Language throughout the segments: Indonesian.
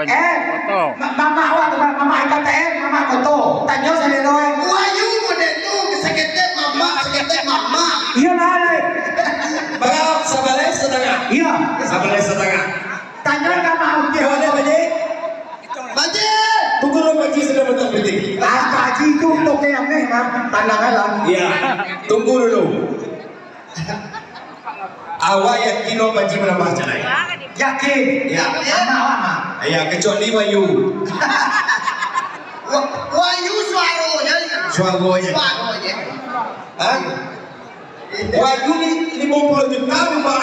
foto. Mama awak mama IKTM, mama foto. Tanyo sa Leroy. Wayu model tu sakitnya mama. Iya lah. Bagao sabalay setengah. Iya. Sabalay setengah. Tanyo ka mau dia. Gimana Baji? Baje. Tunggu dulu Baji sudah betul betul. Haji itu untuk yang ni mah tandangan lah. Iya. Tunggu dulu. Awak yakin lo Baji menambah cerai? Yakin. Ya. Mama awak mah. Ya kecuali Wayu. Wayu suaronya. Suaronya. Hah? Wayu ni 50 juta rumah.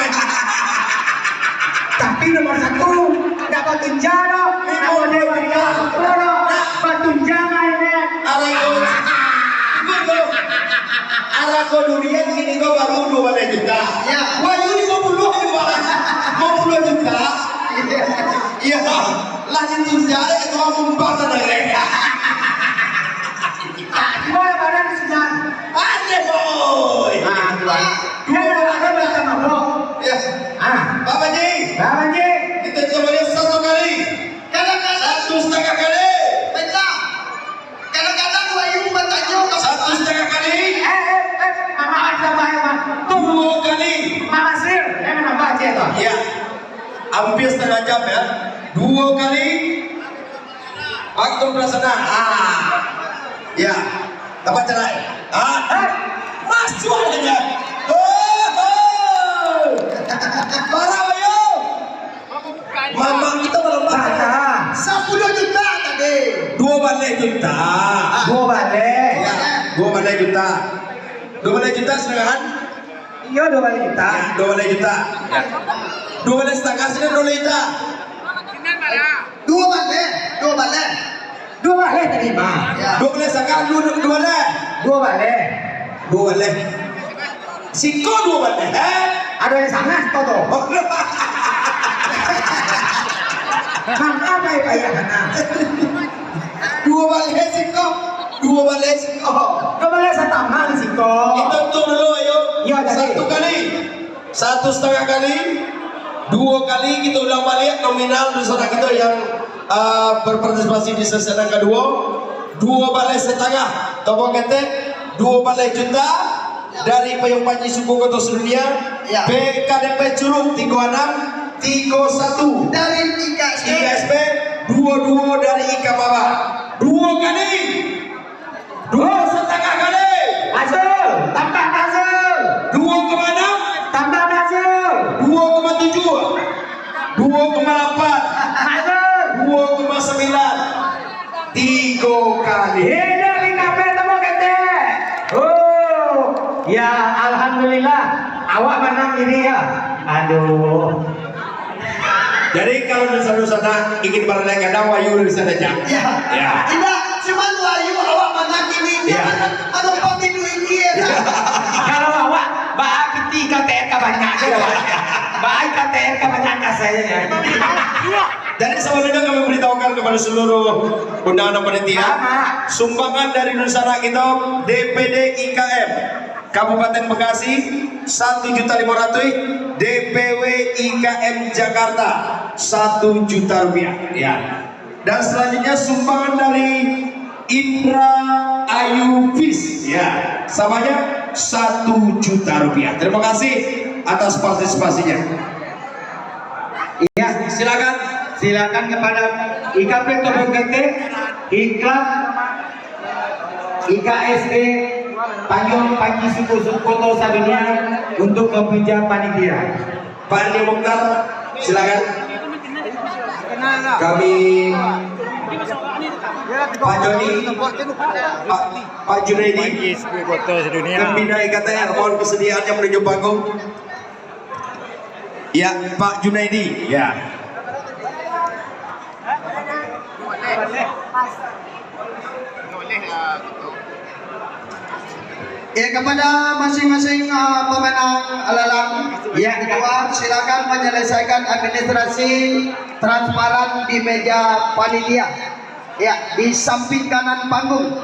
Tapi nomor satu dapat tunjana, nomor dua dapat tunjana ini. Ala ko dunia gini ko baru 2 juta. Ya. Wayu ni 50 juta. Iya. Lah tunjana itu aku mbak mereka. Gimana badan sudah? Ada boy. Dia ada macam apa? Ya. Bapak Ji. Bapak Ji. Kita coba lihat 1 kali. Kadang-kadang 1,5 kali. betul. Kadang-kadang Wayu bertanya 1,5 kali. Mama ada bayar mah. 2 kali. Mama sir, mana baca tu? Ya. Hampir setengah jam ya. 2 kali. Waktu pelaksana. Ya. Dapat cerai. Masuk aja. Para Wayu. Mama kita belum makan. 10 juta tadi. 2 balik juta. Dua balik. Ya. 2 balik juta. 2 balik juta setengah. Iya 2 balik juta. 2 balik juta. Ya. 2 balik setengah sini 2 juta. Dua balik. 2 balik terima. 2 balik setengah 2 balik. 2 balik. 2 balik. Siko 2 balik. Ada yang sangat kau tu. Mama baik bayar mana? 2 balik siko. 2 balik siko. 2 balik setama di situ. Kita hitung dulu ayo. Iya, jadi. 1 kali. 1,5 kali. 2 kali kita ulang balik nominal di sana kita yang berpartisipasi di sesi yang kedua. 2 balik setengah. Topong ketek. 2 balik juta. Dari Payung Panji Suku Kota Sedunia. Ya. PKDP Curug 3631. Dari IKSP. ISP 22 dari Ika Baba. 2 kali. 2,5 kali. Hasil, tambah hasil. 2,6. Tambah hasil. 2,7. 2,8. Hasil. 2,9. 3 kali. Ini di kafe temu kete. Oh, ya alhamdulillah. Awak menang ini ya. Aduh. Jadi kalau di sana ingin berlagak kadang Wayu di sana aja. Ya. Ya. Tidak, cuman Wayu awak mana kini Ya. ada pemilu ini ya. Kalau awak baik KTR banyak saja. Baik KTR banyak saya. Jadi sebelumnya kami beritahukan kepada seluruh undangan panitia, sumbangan dari Nusantara kita DPD IKM Kabupaten Bekasi 1.500.000, DPW IKM Jakarta 1 juta rupiah. Ya. Dan selanjutnya sumbangan dari Indra Ayu Fis, ya, samanya 1 juta rupiah. Terima kasih atas partisipasinya. Iya, silakan kepada IKP TBKT, Iklan, IKSP, Payung Panji Suku Kota Sedunia untuk meminjam panitia. Pak Andi Mokhtar, silakan. Kami Pak Joni, Pak Junaidi, Foto sedunia. Pembina IKTR, mohon kesediaannya menuju panggung. Ya, Pak Junaidi. Ya. Ya, kepada masing-masing pemenang lelang yang kedua, silakan menyelesaikan administrasi transparan di meja panitia. Ya, di samping kanan panggung.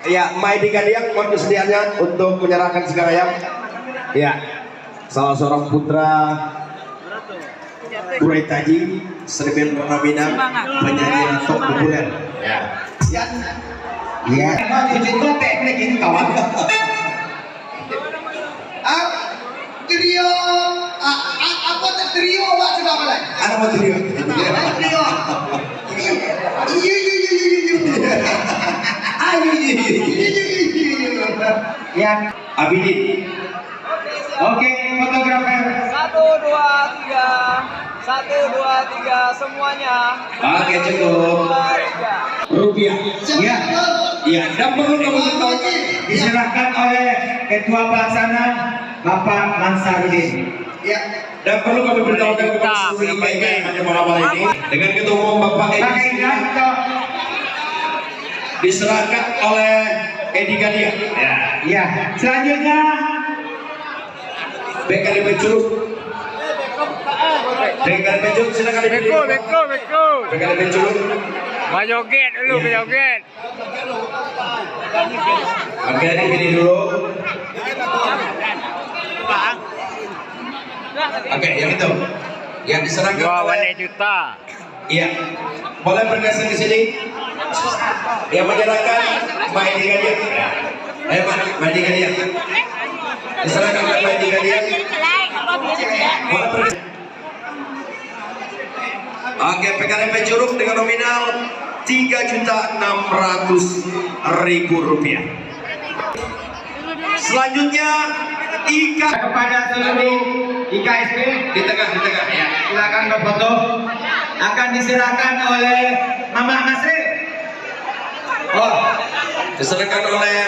Ya, Maidi Gadiang, mohon kesediaannya untuk menyerahkan sekarang. Ya, salah seorang putra Kuretaji Serbian Purnamina penyanyi top populer. Ya. Yan. Iya. Mau dicinta teknik ini kawan. Trio apa trio Pak sudah apa lagi? Ada mau trio. Trio. Yang Abidin. oke, fotografer. 1, 2, 3. 1, 2, 3 semuanya. Oke, cukup. 2, 3. Rupiah. Ya, Iya, dan perlu kamu ketahui. diserahkan oleh Ketua Pelaksana Bapak Mansarudin. Ya. Dan perlu kami beritahukan kepada seluruh IKIK yang ada malam ini dengan Ketua Umum Bapak Pakai Edi ganto. diserahkan oleh Edi Gadia. Ya. Ya, selanjutnya BKDP Curug. BKDP Curug silakan dipilih. Beko. BKDP Curug. Mau joget dulu, joget. Oke, dipilih dulu. Oke, yang itu. Yang diserahkan 2 oleh juta. Iya. Boleh bergeser ke sini. Yang menyerahkan Mbak Edi Gadia. Mbak Edi Gadia. Diserahkan oleh Mbak Edi Gadia. Boleh bergeser. Oke, PKDP Curug dengan nominal Rp3.600.000. Selanjutnya Ika kepada seluruh IKSP di tengah ya. silakan berfoto. Akan diserahkan oleh Mama Masri. Diserahkan oleh